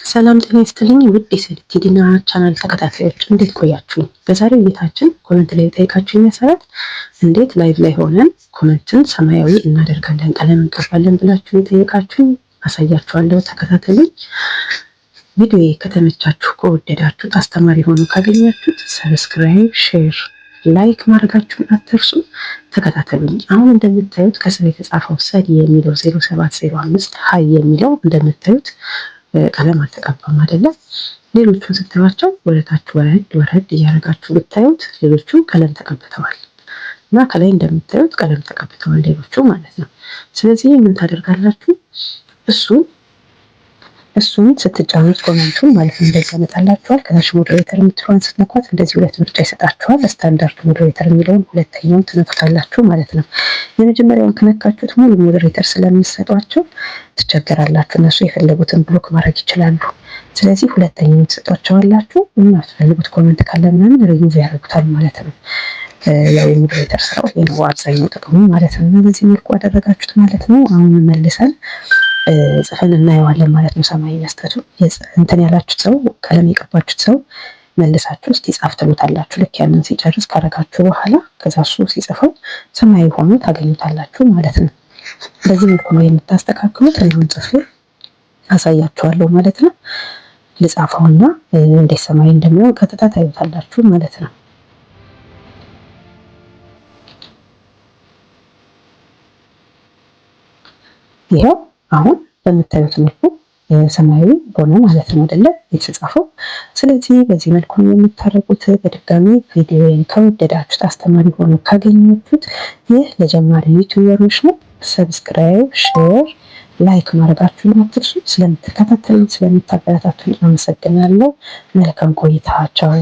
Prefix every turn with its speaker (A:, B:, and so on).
A: ሰላም ጤና ይስጥልኝ ውድ የሰለቴዲና ቻናል ተከታታዮች እንዴት ቆያችሁ? በዛሬው ውይይታችን ኮመንት ላይ የጠየቃችሁኝ መሰረት እንዴት ላይቭ ላይ ሆነን ኮመንትን ሰማያዊ እናደርጋለን ቀለም እንቀባለን ብላችሁ የጠየቃችሁኝ አሳያችኋለሁ። ተከታተሉኝ። ቪዲዮ ከተመቻችሁ ከወደዳችሁት አስተማሪ ሆኖ ካገኛችሁት ሰብስክራይብ፣ ሼር፣ ላይክ ማድረጋችሁን አትርሱ። ተከታተሉኝ። አሁን እንደምታዩት ከስር የተጻፈው ሰዲ የሚለው 0705 ሀይ የሚለው እንደምታዩት ቀለም አልተቀባም አይደለም። ሌሎቹን ስትሏቸው ወደታች ወረድ እያደረጋችሁ ብታዩት ሌሎቹ ቀለም ተቀብተዋል እና ከላይ እንደምታዩት ቀለም ተቀብተዋል ሌሎቹ ማለት ነው። ስለዚህ ምን ታደርጋላችሁ? እሱን ስትጫኑት ኮሜንቱን ማለት ነው እንደዚህ ያመጣላችኋል። ከታች ሞዴሬተር የምትለውን ስትነኳት እንደዚህ ሁለት ምርጫ ይሰጣችኋል። ስታንዳርድ ሞዴሬተር የሚለውን ሁለተኛውን ትነኩታላችሁ ማለት ነው። የመጀመሪያውን ከነካችሁት ሙሉ ሞዴሬተር ስለሚሰጧቸው ትቸገራላችሁ። እነሱ የፈለጉትን ብሎክ ማድረግ ይችላሉ። ስለዚህ ሁለተኛውን ትሰጧቸዋላችሁ እና የምትፈልጉት ኮሜንት ካለ ምናምን ሪሙቭ ያደርጉታል ማለት ነው። ያው የሞዴሬተር ስራው ይሄ ነው አብዛኛው ጥቅሙ ማለት ነው። በዚህ መልኩ አደረጋችሁት ማለት ነው። አሁን መልሰን ጽፈን እናየዋለን ማለት ነው። ሰማያዊ መስጠቱ እንትን ያላችሁት ሰው ቀለም የቀባችሁት ሰው መልሳችሁ እስቲ ጻፍ ትሉታላችሁ። ልክ ያንን ሲጨርስ ካረጋችሁ በኋላ ከዛ እሱ ሲጽፈው ሰማያዊ ሆኖ ታገኙታላችሁ ማለት ነው። በዚህ መልኩ ነው የምታስተካክሉት። እኔውን ጽፌ አሳያችኋለሁ ማለት ነው። ልጻፈውና እንዴት ሰማያዊ እንደሚሆን ቀጥታ ታዩታላችሁ ማለት ነው። ይሄው አሁን በምታዩት መልኩ ሰማያዊ ሆነ ማለት ነው አይደለ የተጻፈው። ስለዚህ በዚህ መልኩ ነው የምታረጉት። በድጋሚ ቪዲዮውን ከወደዳችሁት አስተማሪ ሆኖ ካገኛችሁት ይህ ለጀማሪ ዩቲዩበሮች ነው። ሰብስክራይብ፣ ሼር፣ ላይክ ማድረጋችሁን አትርሱ። ስለምትከታተሉኝ ስለምታበረታቱኝ አመሰግናለሁ። መልካም ቆይታ። ቻው።